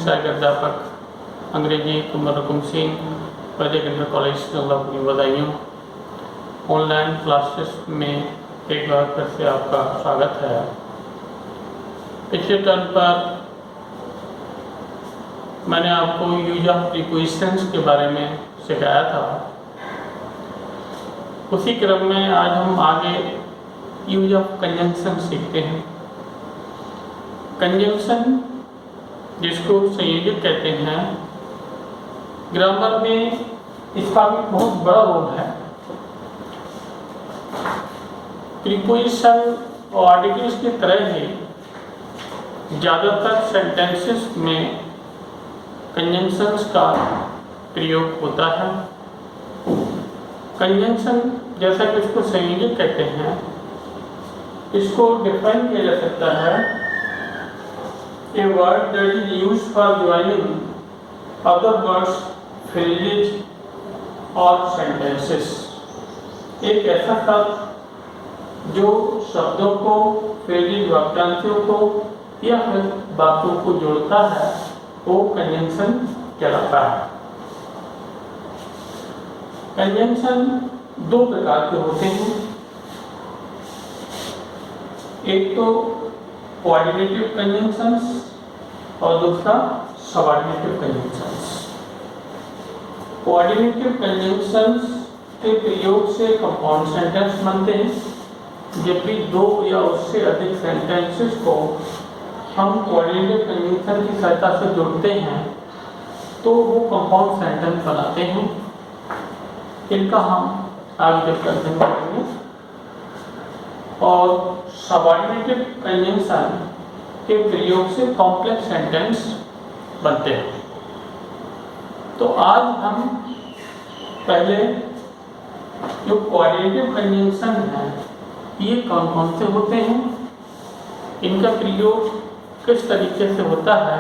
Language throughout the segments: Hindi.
सहायक अध्यापक अंग्रेजी कुमार हुकुम सिंह, वैदिक इंटर कॉलेज नगलापुर की बधाइयों। ऑनलाइन क्लासेस में एक बार फिर से आपका स्वागत है। पिछले टर्म पर मैंने आपको यूज ऑफ प्रीपोजिशंस के बारे में सिखाया था। उसी क्रम में आज हम आगे यूज ऑफ कंजंक्शन सीखते हैं। कंजंक्शन, जिसको संयोजक कहते हैं, ग्रामर में इसका भी बहुत बड़ा रोल है। प्रीपोजिशन और आर्टिकल्स की तरह ही ज़्यादातर सेंटेंसेस में कंजंक्शंस का प्रयोग होता है। कंजंक्शन, जैसा कि इसको संयोजक कहते हैं, इसको डिफाइन किया जा सकता है a word that is used for joining other words, phrases और सेंटेंसेस। एक ऐसा शब्द जो शब्दों को, फ्रेजेस, वाक्यांशों को या फिर बातों को जोड़ता है, वो कंजंक्शन कहलाता है। कंजंक्शन दो प्रकार के होते हैं। एक तो कोऑर्डिनेटिव कंजंक्शंस और दूसरा सबऑर्डिनेटिव कंजंक्शंस। कोऑर्डिनेटिव कंजंक्शंस के प्रयोग से कंपाउंड सेंटेंस बनते हैं। जब भी दो या उससे अधिक सेंटेंसेस को हम कोऑर्डिनेटिव कंजंक्शन की सहायता से जोड़ते हैं तो वो कंपाउंड सेंटेंस बनाते हैं। इनका हम आगे जब अध्ययन करेंगे। और सबऑर्डिनेटिव कंजंक्शन के प्रयोग से कॉम्प्लेक्स सेंटेंस बनते हैं। तो आज हम पहले जो कोऑर्डिनेटिव कंजंक्शन है, ये कौन कौन से होते हैं, इनका प्रयोग किस तरीके से होता है,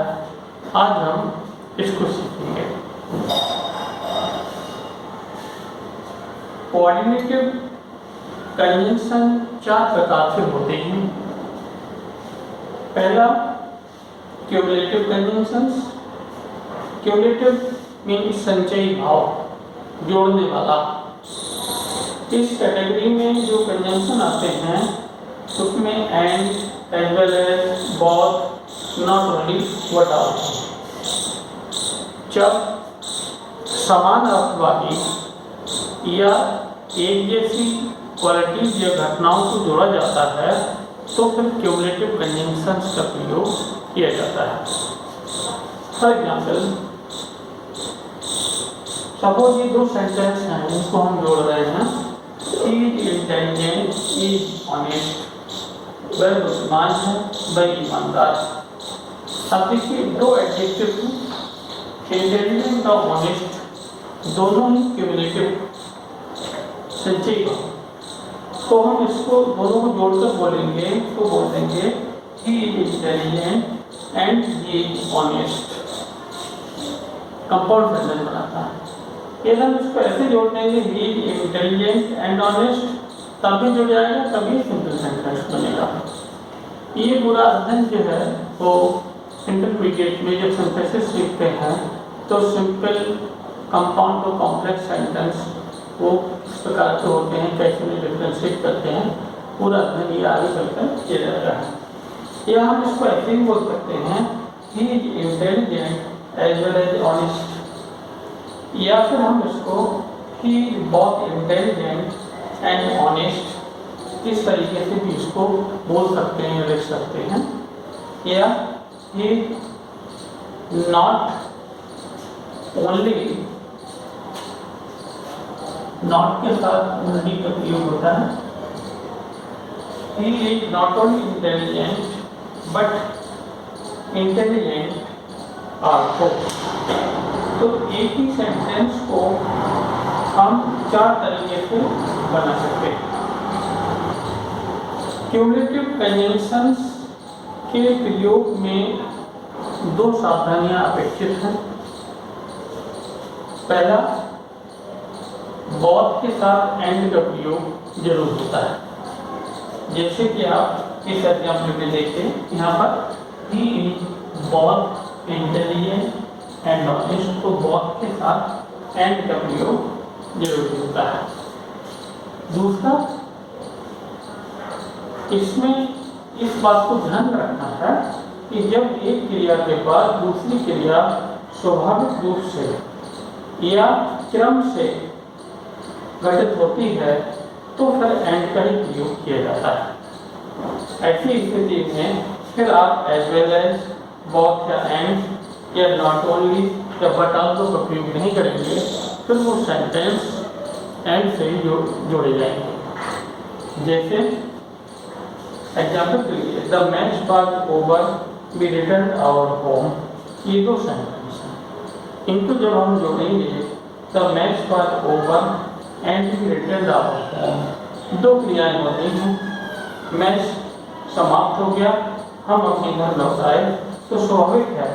आज हम इसको सीखेंगे। कोऑर्डिनेटिव कंजंक्शन चार प्रकार से होते हैं। पहला क्यूमुलेटिव कंजंक्शंस। क्यूमुलेटिव मीन्स संचयी भाव, जोड़ने वाला। इस कैटेगरी में जो कंजंक्शन आते हैं उसमें and, as well as, both, not only, but also. जब समान अर्थ वाली या एक जैसी क्वालिटीज या घटनाओं को जोड़ा जाता है तो फिर क्यूमुलेटिव कंजंक्शंस का प्रयोग किया जाता है। फॉर एग्जाम्पल, सपोज ये दो सेंटेंस हैं, इनको हम जोड़ रहे हैं। Is intelligent, is honest. वह बुद्धिमान है, वह ईमानदार। अब देखिए, दो एडजेक्टिव हैं, इंटेलिजेंट और ऑनेस्ट, दोनों ही क्यूमुलेटिव संचयी। तो हम इसको दोनों को जोड़कर बोलेंगे तो बोल देंगे ही is intelligent and he is honest. Compound sentence बनाता है। यदि हम इसको ऐसे जोड़ देंगे ही इज इंटेलिजेंट एंड ऑनेस्ट, तब भी जुड़ जाएगा, तभी सिंपल सेंटेंस बनेगा। ये पूरा अध्ययन जो है वो इंटरमीडिएट में जब सिंथेसिस सीखते हैं तो सिंपल, कंपाउंड और कॉम्प्लेक्स सेंटेंस वो किस प्रकार से होते हैं, कैसे में डिफ्रेंशिएट करते हैं, पूरा अध्ययन ये आगे चलकर किया जाता है। या हम इसको ऐसे ही बोल सकते हैं he is intelligent as well as honest. या फिर हम इसको he is both intelligent and honest, इस तरीके से भी इसको बोल सकते हैं, लिख सकते हैं। या ही नॉट ओनली, नॉट के साथ ओनली का प्रयोग होता है। He is not only intelligent but intelligent also. तो एक ही सेंटेंस को हम चार तरीके से बना सकते हैं। क्यूमुलेटिव कंजंक्शंस के प्रयोग में दो सावधानियां अपेक्षित हैं। पहला, बोथ के साथ एंड का प्रयोग जरूर होता है। जैसे कि आप इस एग्जाम्पल में देखिए, यहाँ पर ही is both intelligent and knowledge, तो बहुत के साथ एंड का प्रयोग जरूरी होता है। दूसरा, इसमें इस बात को ध्यान रखना है कि जब एक क्रिया के बाद दूसरी क्रिया स्वाभाविक रूप से या क्रम से घटित होती है तो फिर एंड का ही प्रयोग किया जाता है। ऐसी स्थिति में फिर आप एज वेल एज, बोथ या एंड या नॉट ओनली या बट ऑल्सो का प्रयोग नहीं करेंगे, फिर वो सेंटेंस एंड से जोड़े जाएंगे। जैसे एग्जाम्पल के लिए, the match was over, we return our home, ये दो सेंटेंस हैं। इनको जब हम जोड़ेंगे, the match was over and we return our home, दो क्रियाएं होती हैं। मैच समाप्त हो गया, हम अपने घर लौट आए, तो स्वाभाविक है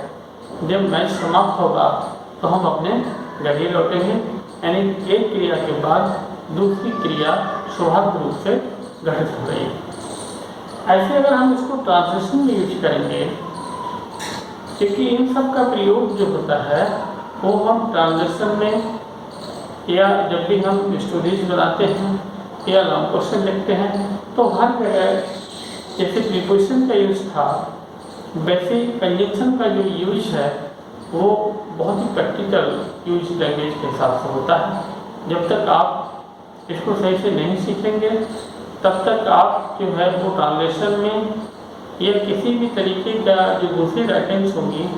जब मैच समाप्त होगा तो हम अपने घर ही लौटेंगे, यानी एक क्रिया के बाद दूसरी क्रिया स्वाभाविक रूप से घटित हो रही है। ऐसे अगर हम इसको ट्रांसलेशन में यूज करेंगे, क्योंकि इन सब का प्रयोग जो होता है वो हम ट्रांसलेशन में या जब भी हम स्टोरीज बनाते हैं या लॉन्ग क्वेश्चन लिखते हैं, तो हर जगह जैसे प्रीपोजिशन का यूज था, वैसे कंजंक्शन का जो यूज है वो बहुत ही प्रैक्टिकल यूज लैंग्वेज के हिसाब से होता है। जब तक आप इसको सही से नहीं सीखेंगे तब तक आप जो है वो ट्रांसलेशन में या किसी भी तरीके का जो दूसरी राइटिंग्स होंगी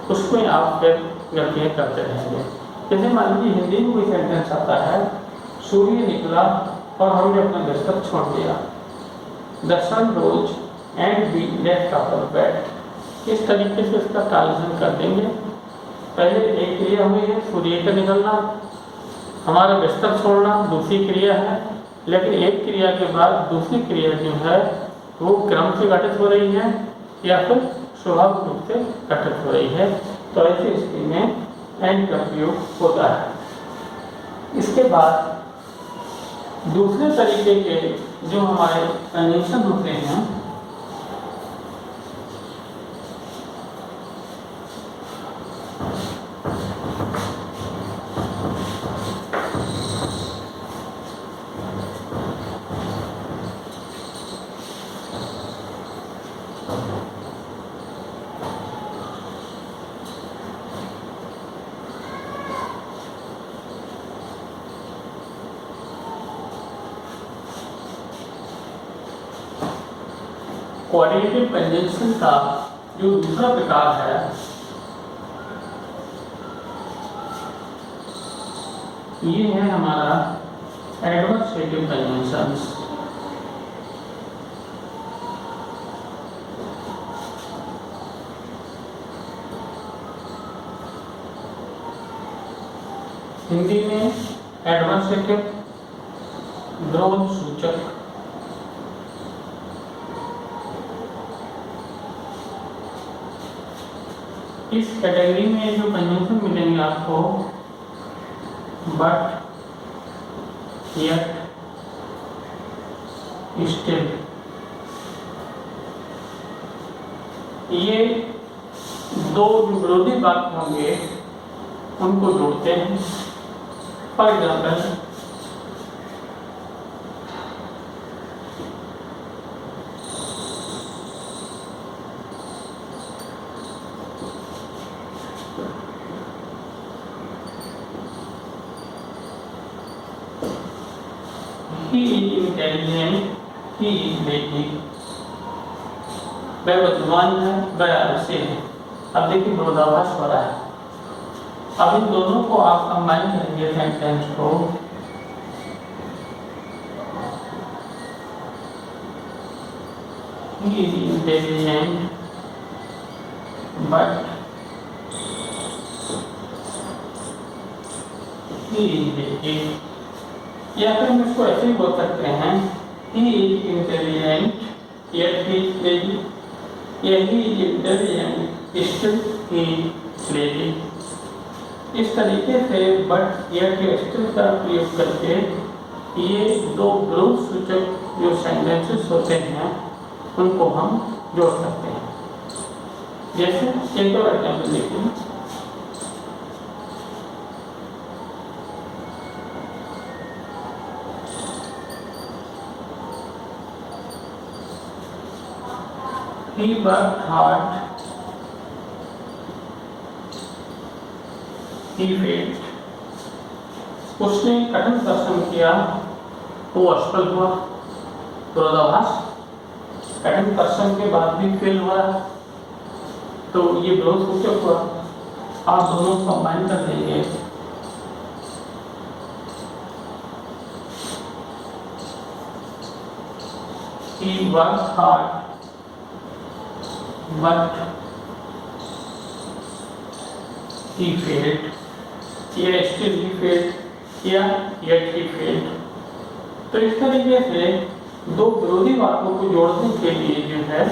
उसमें आप फिर गलतियाँ करते रहेंगे। जैसे मान लीजिए हिंदी में कोई सेंटेंस आता है, सूर्य निकला और हमने अपना दस्तक छोड़ दिया, the sun rose and we left our bed. इस तरीके से इसका ट्रांसलेशन कर देंगे। पहले एक क्रिया हुई है सूर्य का निकलना, हमारा बिस्तर छोड़ना दूसरी क्रिया है, लेकिन एक क्रिया के बाद दूसरी क्रिया जो है वो क्रम से घटित हो रही है या फिर स्वाभाविक रूप से घटित हो रही है, तो ऐसी स्थिति में एंड का प्रयोग होता है। इसके बाद दूसरे तरीके के जो हमारे कंजंक्शन होते हैं, कोऑर्डिनेटिव कंजंक्शन का जो दूसरा प्रकार है ये है हमारा एडवर्सेटिव कंजंक्शंस। हिंदी में एडवर्सेटिव विरोध सूचक। इस कैटेगरी में जो कंजंक्शन मिलेंगे आपको, बट, येट, स्टिल, ये दो जो विरोधी वाक्य होंगे उनको जोड़ते हैं। For example, he is intelligent, he is lazy। वह बुद्धिमान है, वह आलसी है। अब देखिए विरोधाभास हो रहा है। अब इन दोनों को आप कंबाइन करेंगे सेंटेंस को, he is intelligent but he is lazy। या फिर हम इसको ऐसे ही बोल सकते हैं, he is intelligent yet he is lazy, या he is intelligent still he is lazy। इस तरीके से बट या स्टिल का प्रयोग करके ये दो विरोध सूचक जो सेंटेंसेस होते हैं उनको हम जोड़ सकते हैं। जैसे एक और एग्जाम्पल देखिए, he worked hard, he failed. उसने कठिन परिश्रम किया, वो असफल हुआ। विरोधाभास, कठिन परिश्रम के बाद भी फेल हुआ, तो ये विरोध सूचक हुआ। आप दोनों कंबाइन कर देंगे, he worked hard but he failed, या still he failed, या yet he failed। तो इस तरीके से दो विरोधी बातों को जोड़ने के लिए जो है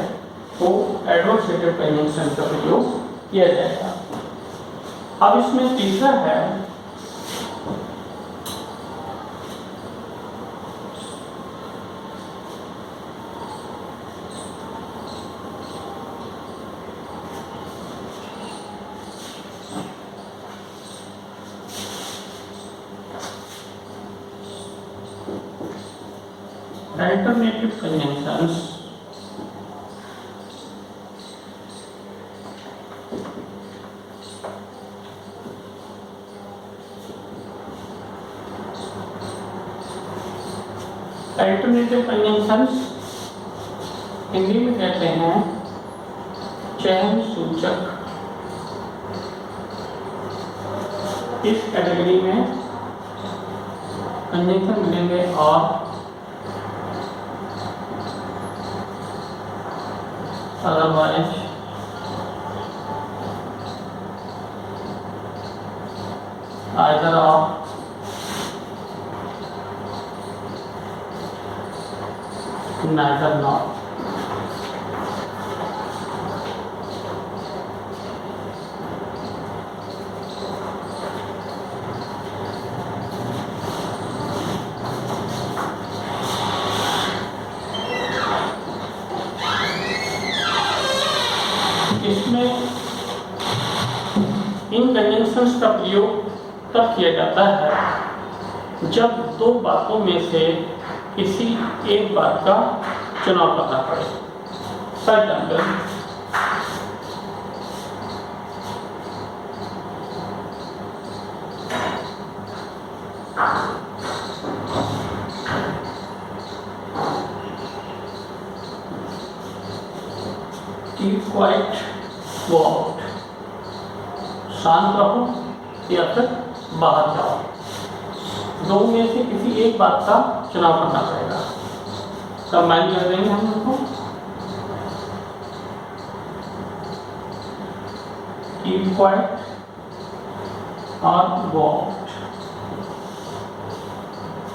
वो एडवर्सेटिव कंजंक्शन का प्रयोग किया जाएगा। अब इसमें तीसरा है alternative conjunctions। Alternative conjunctions Hindi में कहते हैं चयन सूचक। इस कैटेगरी में कंजंक्शन मिलेंगे और, otherwise, either of, neither nor। इसमें इन कंजंक्शंस का प्रयोग तब किया जाता है जब दो बातों में से किसी एक बात का चुनाव करना पड़े। For example, keep quiet, go out, शांत रहो या फिर बाहर जाओ। दो में से किसी एक बात का चुनाव करना पड़ेगा। कंबाइन कर देंगे हम उनको, keep quiet और go out,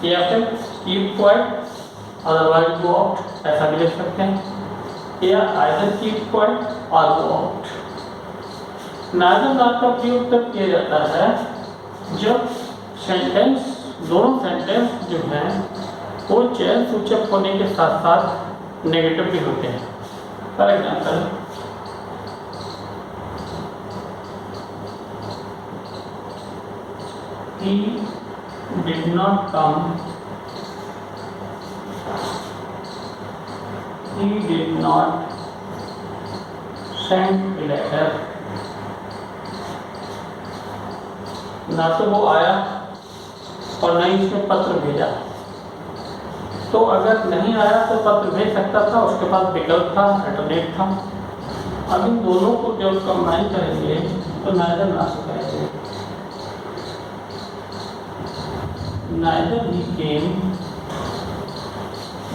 या फिर keep quiet otherwise go out, ऐसा भी लिख सकते हैं, या either keep quiet or go out। neither nor का प्रयोग तब किया जाता है जब सेंटेंस, दोनों सेंटेंस जो हैं वो चयन सूचक होने के साथ साथ नेगेटिव भी होते हैं। For example, he did not come, he did not send a letter। ना तो वो आया और न ही उसने पत्र भेजा। तो अगर नहीं आया तो पत्र भेज सकता था, उसके पास विकल्प था, अल्टरनेट था। अब इन दोनों को जब कंबाइन करेंगे तो neither ना करेंगे, neither he came,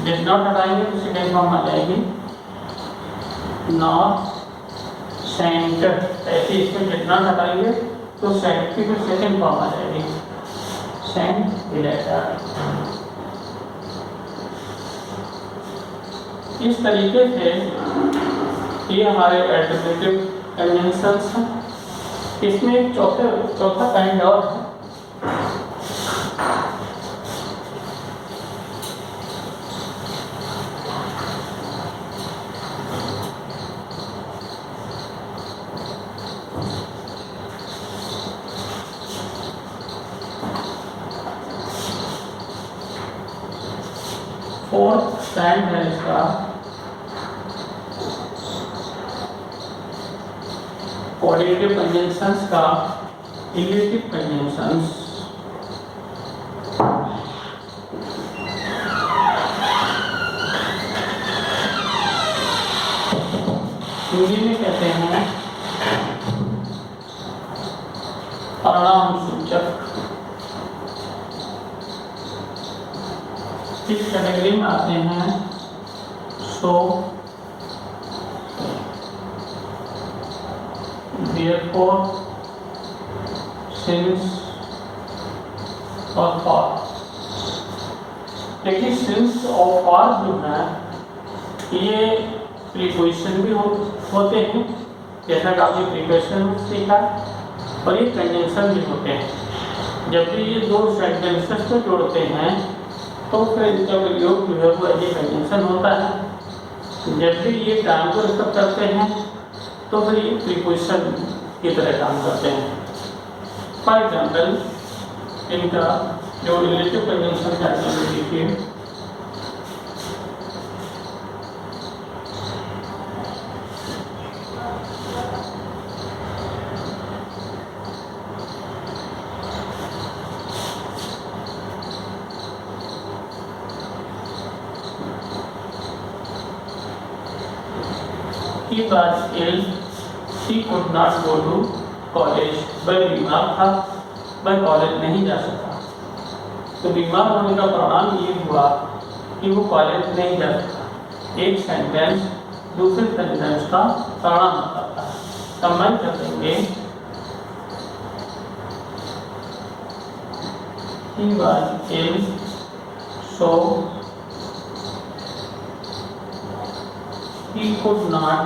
did not हटाएंगे तो सेकेंड फॉर्म आ जाएगी, nor sent, ऐसे इसमें did not हटाएंगे तो sent की फिर सेकेंड फॉर्म आ जाएगी, sent a letter। इस तरीके से ये हमारे अल्टरनेटिव कंजंक्शंस हैं। इसमें एक चौथा काइंड और है, फोर्थ स्टैंड है इसका कोऑर्डिनेटिव कंजंक्शंस का इलेटिव कंजंक्शंस। हिंदी में कहते हैं परिणाम सूचक। इस कैटेगरी में आते हैं सो, therefore, since और for। देखिए since और for जो है ये प्रीपोजिशन भी होते हैं, जैसा कि आपने प्रीपोजिशन सीखा, और ये कंजंक्शन भी होते हैं। जब भी ये दो सेंटेंसेस को जोड़ते हैं तो फिर इनका प्रयोग जो है वो ये कंजंक्शन होता है। जब भी ये काम को रिकव करते हैं तो फिर ये प्रीपोजिशन की तरह काम करते हैं। फॉर एग्जाम्पल इनका जो रिलेटिव कंजंक्शन का एग्जाम्पल देखिए, he was ill, he could not go to college। वह बीमार था, वह कॉलेज नहीं जा सका। तो बीमार होने का परिणाम ये हुआ कि वो कॉलेज नहीं जा सका। एक सेंटेंस दूसरे सेंटेंस का परिणाम बताता है। कंबाइन कर देंगे, he was ill, so he could not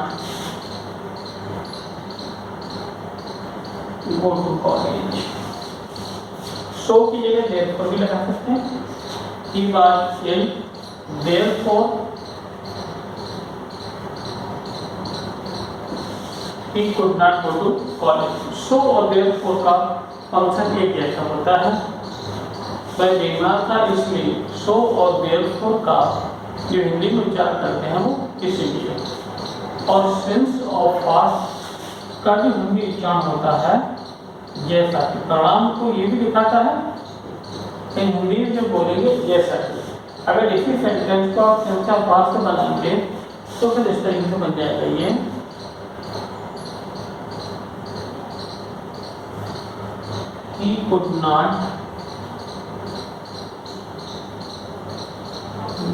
go to college। so की जगह therefore भी लगा सकते हैं। he was ill, therefore he could not go to college। so और therefore का फंक्शन एक जैसा होता है। वह बीमार था इसलिए so और therefore का जो हिंदी में उच्चारण करते हैं वो इसीलिए। और since और for का जो हिंदी उच्चारण होता है जैसा कि, परिणाम को ये भी दिखाता है कि हिंदी में जो बोलेंगे जैसा कि। अगर इसी सेंटेंस को आप since और for से बनाएंगे तो फिर इस तरीके से बन जाएगा ये, he could not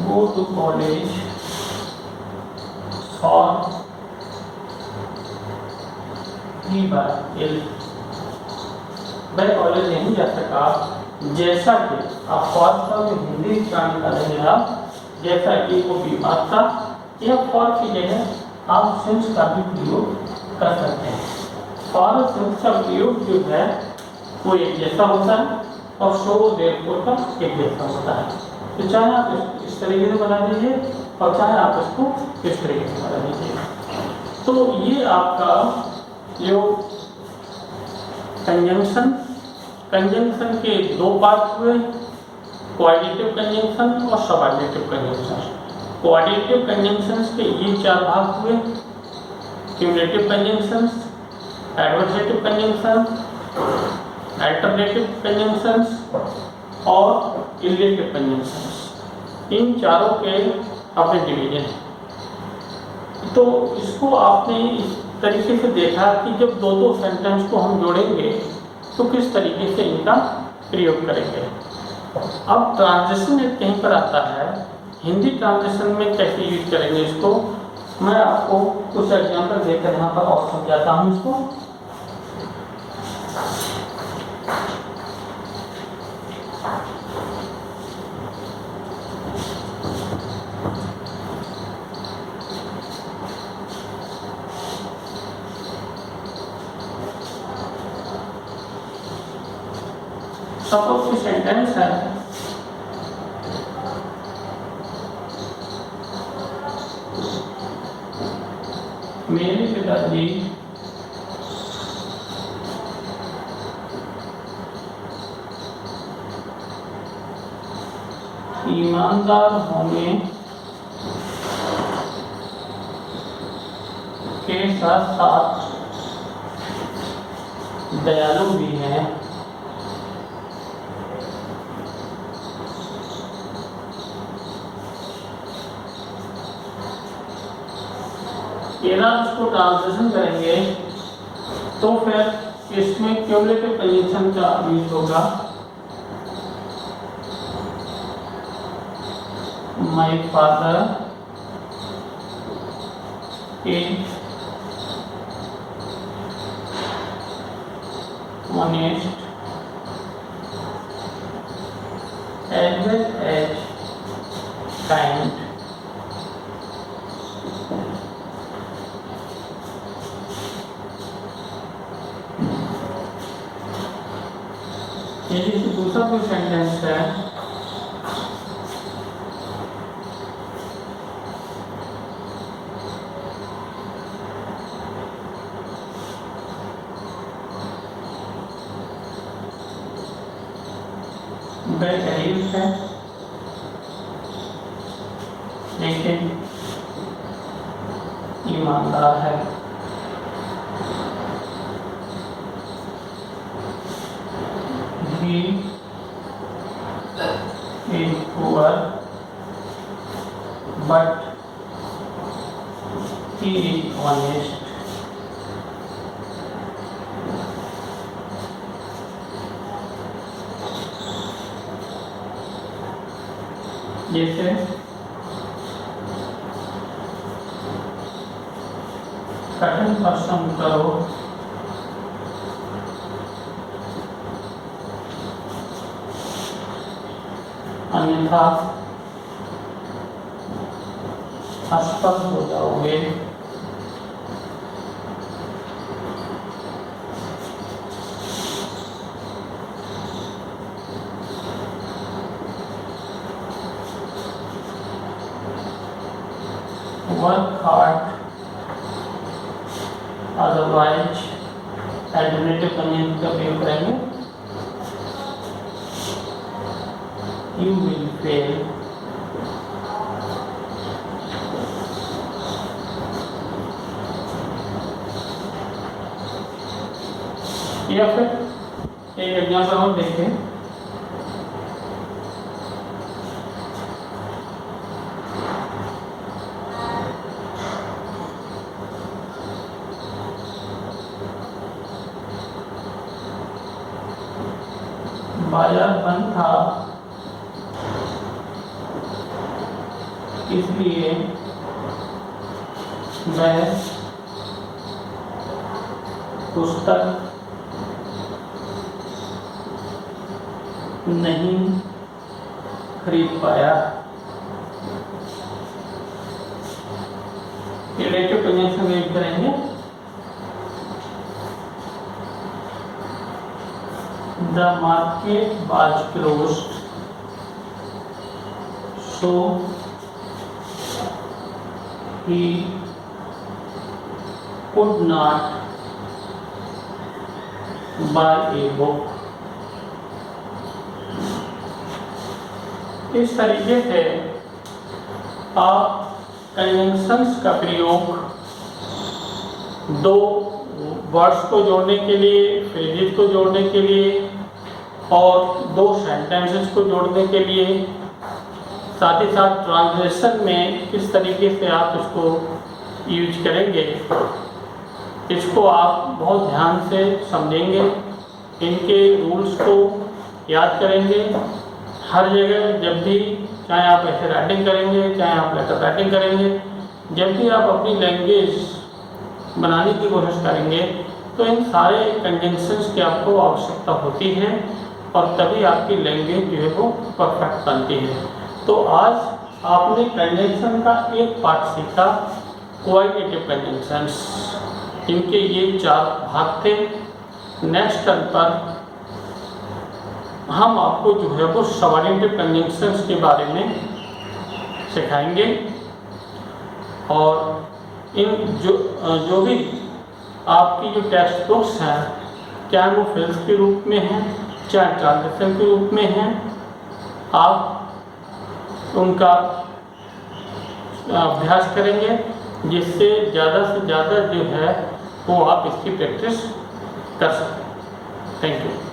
go to college for he was ill। वह कॉलेज नहीं जा सका जैसा कि, आप फॉर का हिंदी उच्चारण कर रहे हैं आप, जैसा कि वो बीमार था, या फॉर की जगह आप सिंस का भी प्रयोग कर सकते हैं। फॉर और सिंस का प्रयोग जो है वो एक जैसा होता है और सो देयरफॉर का एक जैसा होता है। तो चाहे आप इस तरीके से बना दीजिए और चाहे आप इसको इस तरीके से बना दीजिए। तो ये आपका जो कंजंक्शन के दो पार्ट हुए, कोऑर्डिनेटिव कंजंक्शन और सबऑर्डिनेटिव कंजंक्शन। कोऑर्डिनेटिव कंजंक्शंस के ये चार भाग हुए, cumulative conjunctions, adversative conjunction, alternative conjunctions और इलेटिव कंजंक्शंस। इन चारों के अपने डिवीजन हैं। तो इसको आपने इस तरीके से देखा कि जब दो दो सेंटेंस को हम जोड़ेंगे तो किस तरीके से इनका प्रयोग करेंगे। अब ट्रांजिशन कहीं पर आता है, हिंदी ट्रांजिशन में कैसे यूज करेंगे इसको, मैं आपको कुछ एग्जाम्पल देकर यहाँ पर और समझाता हूँ इसको। सपोज की सेंटेंस है, मेरे पिताजी ईमानदार होने के साथ साथ दयालु भी हैं। यदि इसको ट्रांसलेशन करेंगे तो फिर इसमें क्यूमुलेटिव कंजंक्शन का यूज होगा। My father is honest as well as kind. ये दूसरा कोई सेंटेंस है, गरीब है लेकिन ईमानदार है। He is poor but he is honest. जैसे कठिन परिश्रम करो अन्यथा असफल हो जाओगे। Work hard, otherwise alternative conjunction का प्रयोग करेंगे। You will fail. या फिर एक एग्जाम्पल हम देखें। बाजार बंद था इसलिए मैं पुस्तक नहीं खरीद पाया। रिलेटिव कंजंक्शन यूज करेंगे। The market was closed, so he could not buy a book. इस तरीके से आप कंजंक्शंस का प्रयोग दो वर्ड्स को जोड़ने के लिए, फ्रेजेस को जोड़ने के लिए और दो सेंटेंसेस को जोड़ने के लिए, साथ ही साथ ट्रांसलेशन में किस तरीके से आप इसको यूज करेंगे, इसको आप बहुत ध्यान से समझेंगे, इनके रूल्स को याद करेंगे। हर जगह जब भी, चाहे आप ऐसे राइटिंग करेंगे, चाहे आप लेटर राइटिंग करेंगे, जब भी आप अपनी लैंग्वेज बनाने की कोशिश करेंगे तो इन सारे कंजंक्शंस की आपको आवश्यकता होती है और तभी आपकी लैंग्वेज जो है वो परफेक्ट बनती है। तो आज आपने कंजंक्शन का एक पार्ट सीखा, क्वालिटेटिव कंजंक्शंस। इनके ये 4 भाग थे। नेक्स्ट टर्न पर हम आपको जो है वो सबऑर्डिनेटिव कंजंक्शंस के बारे में सिखाएंगे और इन जो भी आपकी जो टेक्स्ट बुक्स हैं, चाहे वो फिल्स के रूप में हैं, चाहे ट्रांसलेशन के रूप में हैं, आप उनका अभ्यास करेंगे, जिससे ज़्यादा से ज़्यादा जो है वो आप इसकी प्रैक्टिस कर सकें। Thank you.